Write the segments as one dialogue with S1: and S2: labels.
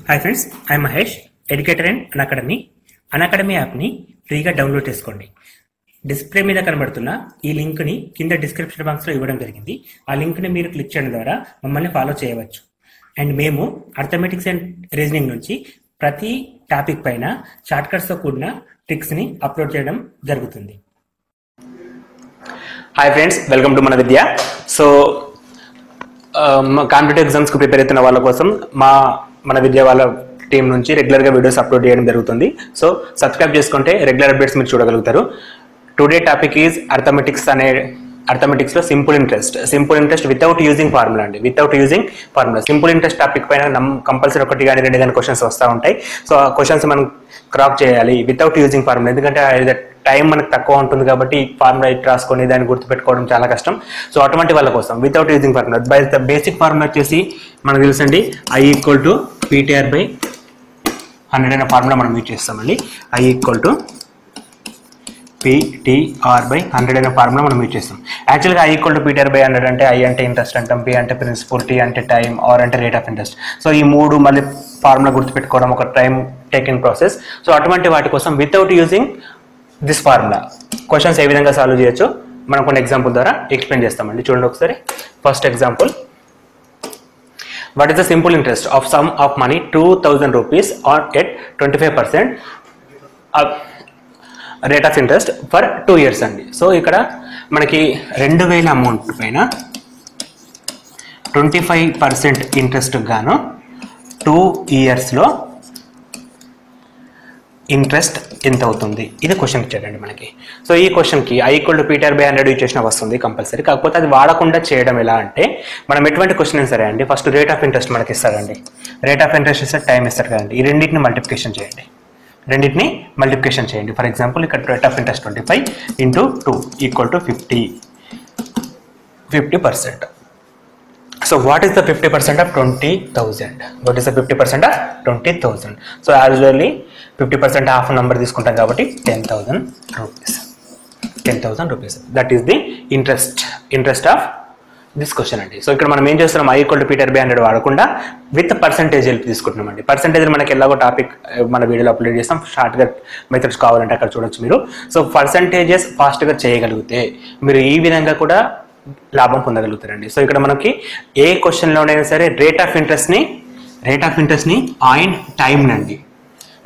S1: Hi friends, I Mahesh, educator and Unacademy. Unacademy యాప్ని ఫ్రీగా download చేసుకోండి. డిస్ప్లే మీద కనబడుతున్న ఈ లింక్ని కింద డిస్క్రిప్షన్ బాక్స్లో ఇవ్వడం జరిగింది. ఆ లింక్ని మీరు క్లిక్ చేయడం ద్వారా మమ్మల్ని ఫాలో చేయవచ్చు. అండ్ మేము అర్థమెటిక్స్ అండ్ రీజనింగ్ నుంచి ప్రతి టాపిక్ పైన షార్ట్కట్స్తో కూడిన ట్రిక్స్ని అప్లోడ్ చేయడం జరుగుతుంది.
S2: హాయ్ ఫ్రెండ్స్, వెల్కమ్ టు మన విద్య. సో కాంపిటేటివ్ ఎగ్జామ్స్కి ప్రిపేర్ అవుతున్న వాళ్ళ కోసం మన విద్య వాళ్ళ టీం నుంచి రెగ్యులర్గా వీడియోస్ అప్లోడ్ చేయడం జరుగుతుంది. సో సబ్స్క్రైబ్ చేసుకుంటే రెగ్యులర్ అప్డేట్స్ మీరు చూడగలుగుతారు. టుడే టాపిక్ ఈజ్ అర్థమెటిక్స్లో simple interest without using formula అండి. Without using formula simple interest topic పైన కంపల్సరీ ఒకటి కానీ రెండు కానీ క్వశ్చన్స్ వస్తూ ఉంటాయి. సో ఆ క్వశ్చన్స్ మనం క్రాక్ చేయాలి వితౌట్ యూజింగ్ ఫార్ములా. ఎందుకంటే టైం మనకు తక్కువ ఉంటుంది కాబట్టి ఫార్ములా ఇట్ రాసుకొని దాన్ని గుర్తుపెట్టుకోవడం చాలా కష్టం. సో అటువంటి వాళ్ళ కోసం without using formula, by the basic formula వచ్చేసి మనకు తెలుసండి, I = PTR/100 అనే ఫార్ములా మనం యూజ్ చేస్తామండి. I = PTR/100 అనే ఫార్ములా మనం యూజ్ చేస్తాం. యాక్చువల్గా I = PTR/100 అంటే I అంటే ఇంట్రెస్ట్ అంటాం, P అంటే ప్రిన్సిపల్, T అంటే టైం, R అంటే రేట్ ఆఫ్ ఇంట్రెస్ట్. సో ఈ మూడు మళ్ళీ ఫార్ములా గుర్తుపెట్టుకోవడం ఒక టైం టేకింగ్ ప్రాసెస్. సో అటువంటి వాటి కోసం without using this formula questions ఏ విధంగా సాల్వ్ చేయొచ్చో మనం కొన్ని ఎగ్జాంపుల్ ద్వారా ఎక్స్ప్లెయిన్ చేస్తామండి. చూడండి ఒకసారి. First example, what is the simple interest of some of money 2000 rupees on at 25% rate of interest for 2 years అండి. సో ఇక్కడ మనకి 2000 అమౌంట్ పైన 25% ఇంట్రెస్ట్ గాను 2 yearsలో ఇంట్రెస్ట్ ఎంత అవుతుంది, ఇది క్వశ్చన్ ఇచ్చాడండి మనకి. సో ఈ క్వశ్చన్కి I = PTR/100 యూజ్ చేసిన వస్తుంది కంపల్సరీ. కాకపోతే అది వాడకుండా చేయడం ఎలా అంటే, మనం ఎటువంటి క్వశ్చన్ సరే అండి, ఫస్ట్ రేట్ ఆఫ్ ఇంట్రెస్ట్ మనకి ఇస్తారండి. రేట్ ఆఫ్ ఇంట్రెస్ట్ ఇస్తే టైం ఇస్తారు కదండి. ఈ రెండింటిని మల్టిప్లికేషన్ చేయండి. ఫర్ ఎగ్జాంపుల్ ఇక్కడ rate of interest 25 × 2 = 50%. So what is the 50% of 20,000? What is the 50% of 20,000? So usually 50% half number తీసుకుంటాం కాబట్టి 10,000 rupees. 10,000 rupees. That is the interest of this question అండి. సో ఇక్కడ మనం ఏం చేస్తున్నాం, I = PTR/100 వాడకుండా విత్ పర్సంటేజ్ హెల్ప్ తీసుకుంటున్నాం అండి. పర్సంటేజ్ మనకి ఎలాగో టాపిక్ మన వీడియోలో అప్లోడ్ చేస్తాం. షార్ట్గా మెథడ్స్ కావాలంటే అక్కడ చూడొచ్చు మీరు. సో పర్సంటేజెస్ ఫాస్ట్గా చేయగలిగితే మీరు ఈ విధంగా కూడా లాభం పొందగలుగుతారండి. సో ఇక్కడ మనకి ఏ క్వశ్చన్లోనైనా సరే రేట్ ఆఫ్ ఇంట్రెస్ట్ని ఆన్ టైం నండి,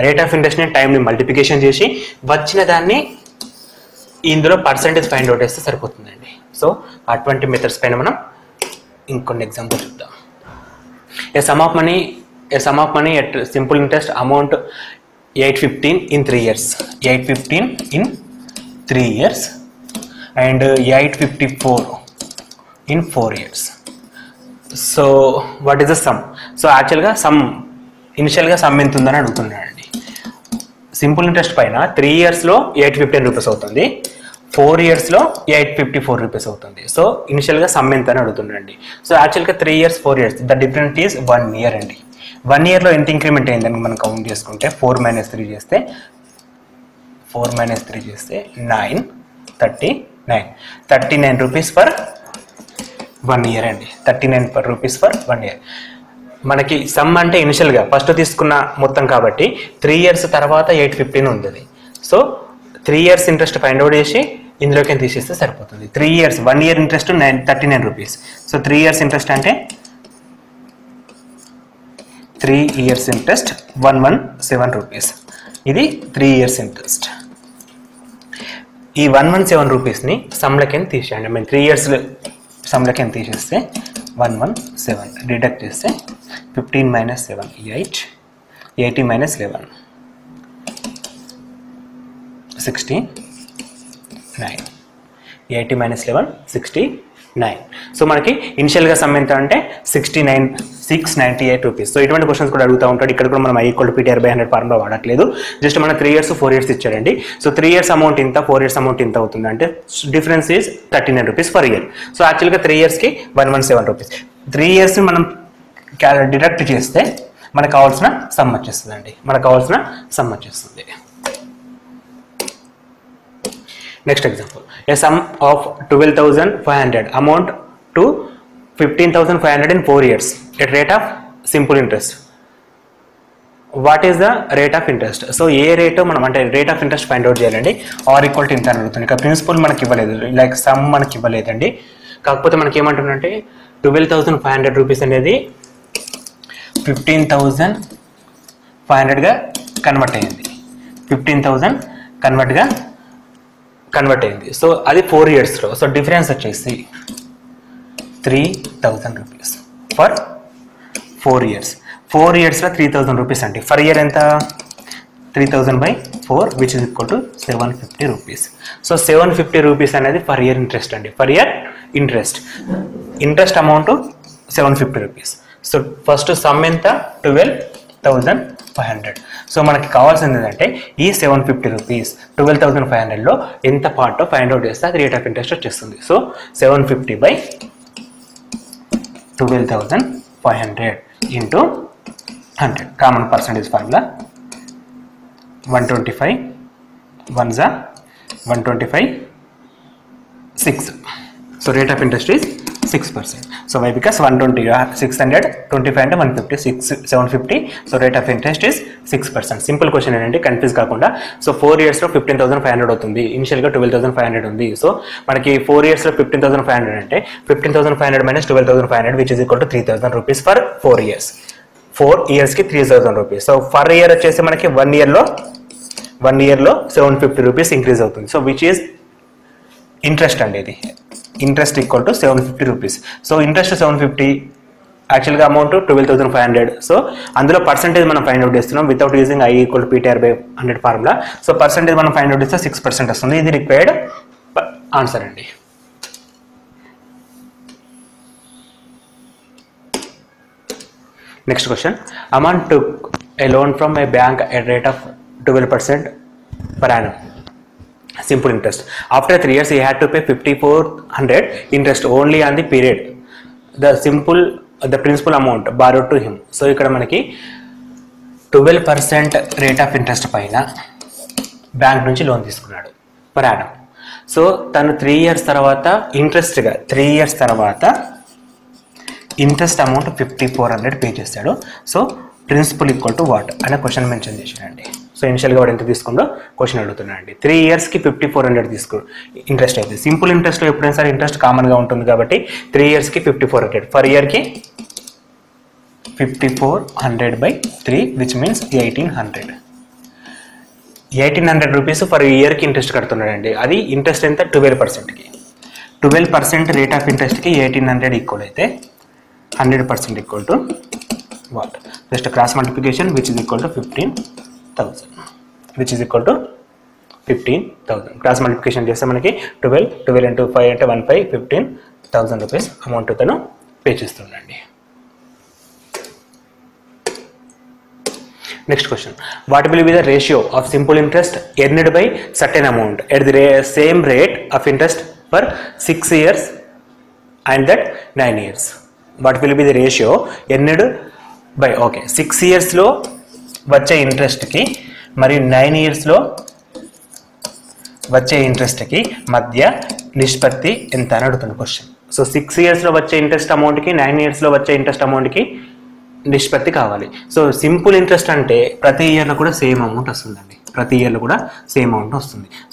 S2: రేట్ ఆఫ్ ఇంట్రెస్ట్ని టైంని మల్టిప్లికేషన్ చేసి వచ్చిన దాన్ని ఇందులో పర్సంటేజ్ ఫైండ్ అవుట్ చేస్తే సరిపోతుందండి. సో అటువంటి మెథడ్స్ పైన మనం ఇంకొన్ని ఎగ్జాంపుల్ చూద్దాం. A sum of money at simple interest amount 815 in 3 years. 815 in 3 years and 854 in 4 years. So what is the sum? So యాక్చువల్గా ఇనిషియల్గా సమ్ ఎంత ఉందని అడుగుతున్నాడండి. సింపుల్ ఇంట్రెస్ట్ పైన 3 yearsలో 815 rupees అవుతుంది, 4 yearsలో 854 rupees అవుతుంది. సో ఇనిషియల్గా సమ్ ఎంత అని అడుగుతున్నాడండి. సో యాక్చువల్గా 3 years 4 years the difference is 1 year అండి. 1 yearలో ఎంత ఇంక్రిమెంట్ అయిందని మనం కౌంట్ చేసుకుంటే 4 - 3 చేస్తే 9 39 rupees ఫర్ 1 year అండి. 39 rupees ఫర్ 1 year. మనకి సమ్ అంటే ఇనిషియల్గా ఫస్ట్ తీసుకున్న మొత్తం కాబట్టి 3 years తర్వాత 815 ఉంది. So 3 years interest find out చేసి ఇందులోకి తీసేస్తే సరిపోతుంది. 3 years 1 year interest 39 rupees. So 3 years interest అంటే 3 years ఇంట్రెస్ట్ 117 rupees. ఇది 3 years ఇంట్రెస్ట్. ఈ 117 రూపీస్ని సమ్లకి తీసేయండి. 3 years సమ్లకి తీసేస్తే 117 డిడక్ట్ చేస్తే 15 - 7 8, 80 - 11 69, 80 - 11 69. సో మనకి ఇనిషియల్గా సమ్ ఎంత అంటే 698 rupees. సో ఇటువంటి క్వశ్చన్స్ కూడా అడుగుతూ ఉంటాడు. ఇక్కడ కూడా మనం I = PTR/100 ఫార్ములా వాడట్లేదు. జస్ట్ మన 3 years 4 years ఇచ్చాడండి. సో 3 years అమౌంట్ ఇంత, 4 years అమౌంట్ ఇంత అవుతుంది అంటే difference is 39 rupees per year. So యాక్చువల్గా 3 yearsకి 117 rupees. 3 years మనం డిడక్ట్ చేస్తే మనకు కావాల్సిన సమ్ వచ్చేస్తుంది. Next example, A sum of 12,500 amount to 15,500 in 4 years at rate of simple interest. What is the rate of interest. So A rate మనం అంటే rate of interest find out చేయాలండి. Are equal to ఇంత అని అడుగుతుంది. ఇక principal మనకి ఇవ్వలేదు, like some మనకి ఇవ్వలేదండి. కాకపోతే మనకి ఏమంటుందంటే 12,500 రూపీస్ అనేది 15,500గా కన్వర్ట్ అయ్యింది. 15,000 కన్వర్ట్ అయింది. సో అది 4 ఇయర్స్లో. సో డిఫరెన్స్ వచ్చేసి 3,000 రూపీస్ ఫర్ 4 ఇయర్స్. 4 ఇయర్స్లో 3,000 రూపీస్ అండి. ఫర్ ఇయర్ ఎంత? 3,000/4 which is equal to 750 rupees. So 750 rupees అనేది ఫర్ ఇయర్ ఇంట్రెస్ట్ అండి. For year interest amount 750 rupees. So first some ఎంత? 12,500. సో మనకి కావాల్సింది ఏంటంటే ఈ 750 రూపీస్ 12,500లో ఎంత పార్ట్ ఫైండ్ అవుట్ చేస్తే అది రేట్ ఆఫ్ ఇంట్రెస్ట్ వచ్చేస్తుంది. So 750/12,500 into 100. Common percentage formula 125 1 125 6. So rate of interest is 6%. So why because 120 600 25 అంటే 150 750. So rate of interest is 6%. Simple question ఏంటంటే కన్ఫ్యూజ్ కాకుండా. సో 4 ఇయర్స్లో 15,500 అవుతుంది. ఇనిషియల్గా 12,500 ఉంది. సో మనకి 4 ఇయర్స్లో 15,500 అంటే 15,500 minus 12,500 which is equal to 3,000 rupees for 4 years. 4 ఇయర్స్కి 3,000 రూపీస్. సో ఫర్ ఇయర్ వచ్చేసి మనకి 1 ఇయర్లో 750 రూపీస్ ఇంక్రీజ్ అవుతుంది. సో విచ్ ఈజ్ ఇంట్రెస్ట్ అండి. ఇది interest equal to 750 rupees. So interest 750, యాక్చువల్గా అమౌంట్ 12,500. సో అందులో పర్సెంటేజ్ మనం ఫైండ్ అవుట్ చేస్తున్నాం without using I = PTR/100 formula. So percentage మనం ఫైండ్ అవుట్ చేస్తే 6% వస్తుంది. ఇది రిక్వైర్డ్ ఆన్సర్ అండి. Next question. Amount took A loan from A bank at rate of 12% per annum. Simple interest. After 3 years, he had to pay 5,400 interest only on the period. The principal amount borrowed to him. So ఇక్కడ మనకి 12% rate of interest పైన bank నుంచి loan తీసుకున్నాడు per annum. So తను 3 years తర్వాత interest amount 5,400 pay చేస్తాడు. So principal equal to what అనే question mention చేశాడండి. సో ఇనిషియల్గా వాడు ఎంత తీసుకుందో క్వశ్చన్ అడుగుతున్నాడండి. 3 ఇయర్స్కి 5,400 ఇంట్రెస్ట్ అవుతుంది. సింపుల్ ఇంట్రెస్ట్లో ఎప్పుడైనా సరే ఇంట్రెస్ట్ కామన్గా ఉంటుంది కాబట్టి 3 ఇయర్స్కి 5,400. ఫర్ ఇయర్కి 5,400/3 విచ్ మీన్స్ 1,800. 1,800 రూపీస్ ఫర్ ఇయర్కి ఇంట్రెస్ట్ కడుతున్నాడండి. అది ఇంట్రెస్ట్ ఎంత? 12%కి. 12% రేట్ ఆఫ్ ఇంట్రెస్ట్కి 1,800 ఈక్వల్ అయితే 100% equal to what? Just a cross multiplication which is equal to 15,000. Which is equal to 15,000. Cross multiplication చేస్తే మనకి 12 into 5 అంటే 15,000 రూపీస్ అమౌంట్ తను పే చేస్తుండండి. Next question. What will be the ratio of simple interest earned by certain amount at the same rate of interest for 6 years and that 9 years? What will be the ratio earned by 6 ఇయర్స్లో వచ్చే ఇంట్రెస్ట్కి మరియు 9 ఇయర్స్లో వచ్చే ఇంట్రెస్ట్కి మధ్య నిష్పత్తి ఎంత అని అడుగుతున్న క్వశ్చన్. సో 6 ఇయర్స్లో వచ్చే ఇంట్రెస్ట్ అమౌంట్కి 9 ఇయర్స్లో వచ్చే ఇంట్రెస్ట్ అమౌంట్కి నిష్పత్తి కావాలి. సో సింపుల్ ఇంట్రెస్ట్ అంటే ప్రతి ఇయర్లో కూడా సేమ్ అమౌంట్ వస్తుందండి.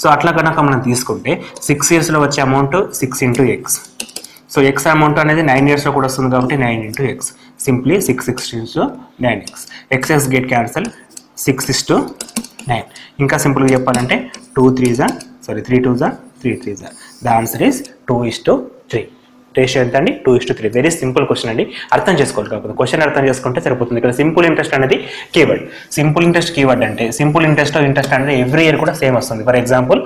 S2: సో అట్లా కనుక మనం తీసుకుంటే 6 ఇయర్స్లో వచ్చే amount 6 × x. So X amount అనేది 9 ఇయర్స్లో కూడా వస్తుంది కాబట్టి 9 × x. Simply 6 × 9x. X get cancel 6:9. ఇంకా సింపుల్గా చెప్పాలంటే 3 2s 3 3s. The answer is 2:3. Ratio ఎంత అండి? 2:3. వెరీ సింపుల్ క్వశ్చన్ అండి. అర్థం చేసుకోవాలి కాకపోతే క్వశ్చన్ అర్థం చేసుకుంటే సరిపోతుంది. ఇక్కడ సింపుల్ ఇంట్రెస్ట్ అనేది కీవర్డ్. సింపుల్ ఇంట్రెస్ట్ అంటే సింపుల్ ఇంట్రెస్ట్ అనేది ఎవ్రీ ఇయర్ కూడా సేమ్ వస్తుంది. ఫర్ ఎగ్జాంపుల్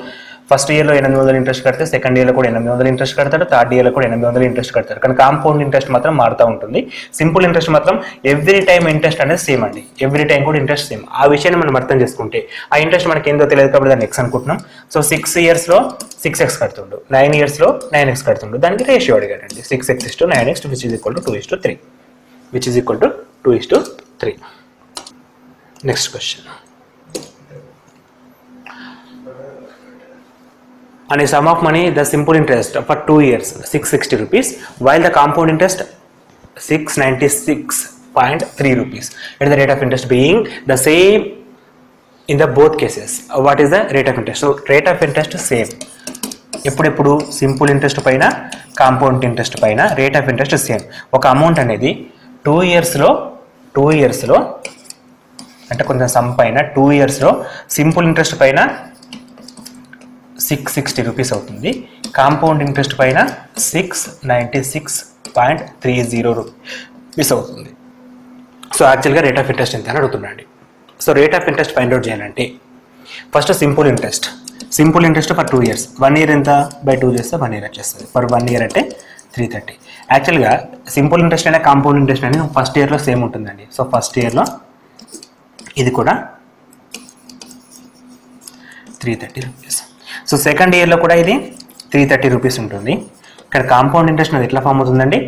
S2: ఫస్ట్ ఇయర్లో 800 ఇంట్రెస్ట్ కడితే సెకండ్ ఇయర్లో కూడా 800 ఇంట్రెస్ట్ కడతాడు, థర్డ్ ఇయర్లో కూడా 800 ఇంట్రెస్ట్ కడతాడు. కానీ కాంపౌండ్ ఇంట్రెస్ట్ మాత్రం మారుతూ ఉంటుంది. సింపుల్ ఇంట్రెస్ట్ మాత్రం ఎవ్రీ టైం ఇంట్రెస్ట్ అనేది సేమ్ అండి. ఎవ్రీ టైం కూడా ఇంట్రెస్ట్ సేమ్. ఆ విషయాన్ని మనం అర్థం చేసుకుంటే ఆ ఇంట్రెస్ట్ మనకి ఏందో తెలియదు కాబట్టి దాన్ని ఎక్స్ అనుకుంటున్నాం. సో 6 ఇయర్స్లో 6x కడుతుండు, 9 ఇయర్స్లో 9x కడుతుండు. దానికి రేషియో అడిగాడండి 6x:9x which is equal to 2:3. Next question. On a sum of money, the simple interest for 2 years 660 rupees, while the compound interest 696 0.3 rupees. It is the rate of interest being the same in the both cases. What is the rate of interest? So rate of interest same. ఎప్పుడు simple interest పైన compound interest పైన rate of interest same. ఒక amount అనేది 2 ఇయర్స్లో అంటే కొంచెం some పైన 2 ఇయర్స్లో సింపుల్ ఇంట్రెస్ట్ పైన 660 రూపీస్ అవుతుంది, కాంపౌండ్ ఇంట్రెస్ట్ పైన 696.30 రూపీస్ అవుతుంది. సో యాక్చువల్గా రేట్ ఆఫ్ ఇంట్రెస్ట్ ఎంత అని అడుగుతున్నాండి. So rate of interest find out చేయాలంటే first simple interest for 2 years, 1 year ఎంత బై 2 చేస్తే 1 ఇయర్ వచ్చేస్తుంది. ఫర్ 1 ఇయర్ అంటే 330. యాక్చువల్గా సింపుల్ ఇంట్రెస్ట్ అయినా కాంపౌండ్ ఇంట్రెస్ట్ అనేది ఫస్ట్ ఇయర్లో సేమ్ ఉంటుందండి. సో ఫస్ట్ ఇయర్లో ఇది కూడా 330 రూపీస్. సో సెకండ్ ఇయర్లో కూడా ఇది 330 రూపీస్ ఉంటుంది. ఇక్కడ కాంపౌండ్ ఇంట్రెస్ట్ అనేది ఎట్లా ఫామ్ అవుతుందండి,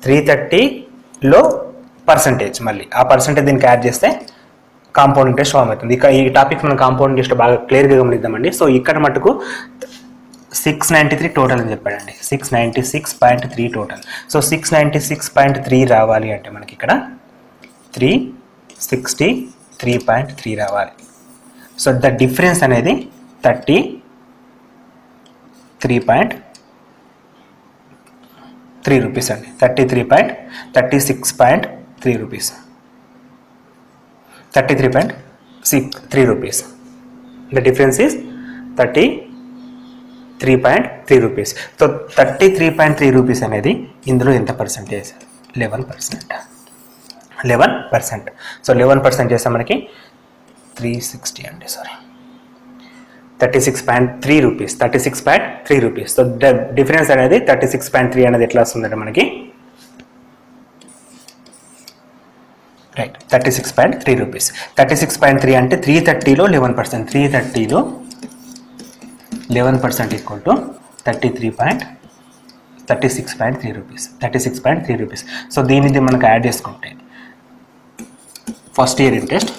S2: 330లో పర్సంటేజ్, మళ్ళీ ఆ పర్సంటేజ్ దీనికి యాడ్ చేస్తే కాంపౌండ్ ఇంట్రెస్ట్ ఫామ్ అవుతుంది. ఇక ఈ టాపిక్ మనం కాంపౌండ్ ఇంట్రెస్ట్ బాగా క్లియర్గా గమనిద్దామండి. సో ఇక్కడ మటుకు 693 టోటల్ అని చెప్పాడండి, 696.3 టోటల్. సో 696.3 రావాలి అంటే మనకి ఇక్కడ 363.3 రావాలి. సో ద డిఫరెన్స్ అనేది 33.3 రూపీస్ అండి, 36.3 rupees, 33.3 rupees. The difference is 33.3 rupees. So 33.3 rupees అనేది ఇందులో ఎంత పర్సెంటేజ్, 11%. సో 11% చేస్తే మనకి 360 అండి, sorry 36.3 rupees. So the difference అనేది 36.3 అనేది ఎట్లా వస్తుందంటే మనకి రైట్ 36.3 రూపీస్. 36.3 అంటే 330లో 11%, 330లో 11% ఈక్వల్ టు 36.3 రూపీస్. సో దీనిది మనకు యాడ్ చేసుకుంటే first year interest,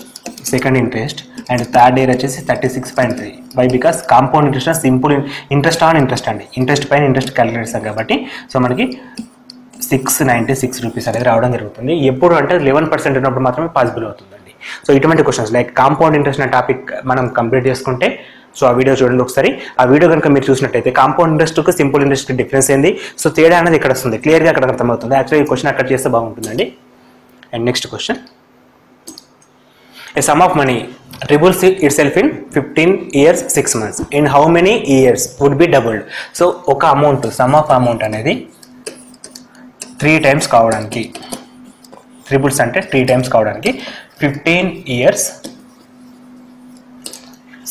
S2: second interest and third year వచ్చేసి 36.3. Why because compound interest simple interest on interest అండి, ఇంట్రెస్ట్ పైన ఇంట్రెస్ట్ క్యాలిక్యులేట్ చేస్తాం కాబట్టి సో మనకి 696 రూపీస్ అనేది రావడం జరుగుతుంది. ఎప్పుడు అంటే 11% ఉన్నప్పుడు మాత్రమే పాసిబుల్ అవుతుందండి. సో ఇటువంటి క్వశ్చన్స్ లైక్ కాంపౌండ్ ఇంట్రెస్ట్ అనే టాపిక్ మనం కంప్లీట్ చేసుకుంటే సో ఆ వీడియో చూడండి ఒకసారి. ఆ వీడియో కనుక మీరు చూసినట్టయితే కాంపౌండ్ ఇంట్రెస్ట్కి సింపుల్ ఇంట్రెస్ట్కి డిఫరెన్స్ ఏంది, సో తేడా అనేది ఇక్కడ వస్తుంది, క్లియర్గా అక్కడ అర్థమవుతుంది. యాక్చువల్లీ ఈ క్వశ్చన్ అక్కడ చేస్తే బాగుంటుందండి. And next question, a sum of money triples itself in 15 years 6 months. In how many years would be doubled? So ఒక అమౌంట్ సమ్ ఆఫ్ అమౌంట్ అనేది 3 టైమ్స్ కావడానికి, ట్రిపుల్స్ అంటే 3 టైమ్స్ కావడానికి 15 years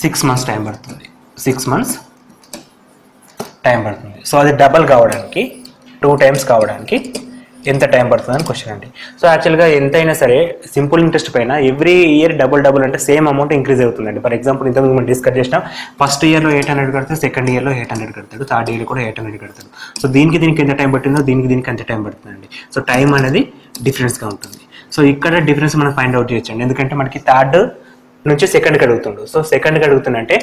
S2: 6 months టైం పడుతుంది, 6 months time పడుతుంది. So అది double కావడానికి 2 times కావడానికి ఎంత టైం పడుతుంది అని క్వశ్చన్ అండి. సో యాక్చువల్గా ఎంతైనా సరే సింపుల్ ఇంట్రెస్ట్ పైన ఎవ్రీ ఇయర్ డబుల్ అంటే సేమ్ అమౌంట్ ఇంక్రీజ్ అవుతుందండి. ఫర్ ఎగ్జాంపుల్ ఇంతకు మనం డిస్కస్ చేసినాం, ఫస్ట్ ఇయర్లో 800 కడతాడు, సెకండ్ ఇయర్లో 800 కడతాడు, థర్డ్ ఇయర్ కూడా 800 కడతాడు. సో దీనికి ఎంత టైం పట్టిందో దీనికి ఎంత టైం పడుతుందండి. సో టైం అనేది డిఫరెన్స్గా ఉంటుంది. సో ఇక్కడ డిఫరెన్స్ మనం ఫైండ్ అవుట్ చేయొచ్చండి, ఎందుకంటే మనకి థర్డ్ నుంచి సెకండ్కి అడుగుతుండు. సో సెకండ్కి అడుగుతుందంటే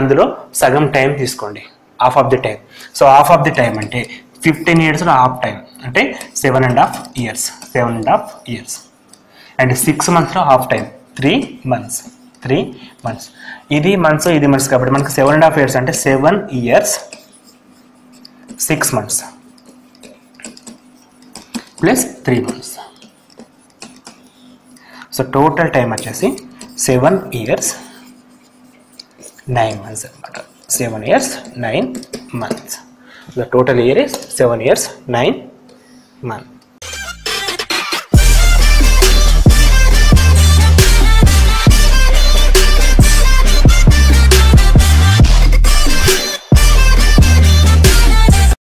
S2: అందులో సగం టైం తీసుకోండి, half of the time. So half of the time అంటే 15 yearsలో హాఫ్ టైం అంటే 7.5 years. అండ్ 6 monthsలో హాఫ్ టైం 3 months. ఇది మంత్స్ కాబట్టి మనకి 7.5 years అంటే 7 years 6 months plus 3 months. So total time వచ్చేసి 7 years 9 months అనమాట. 7 years 9 months. The total year is 7 years 9 months.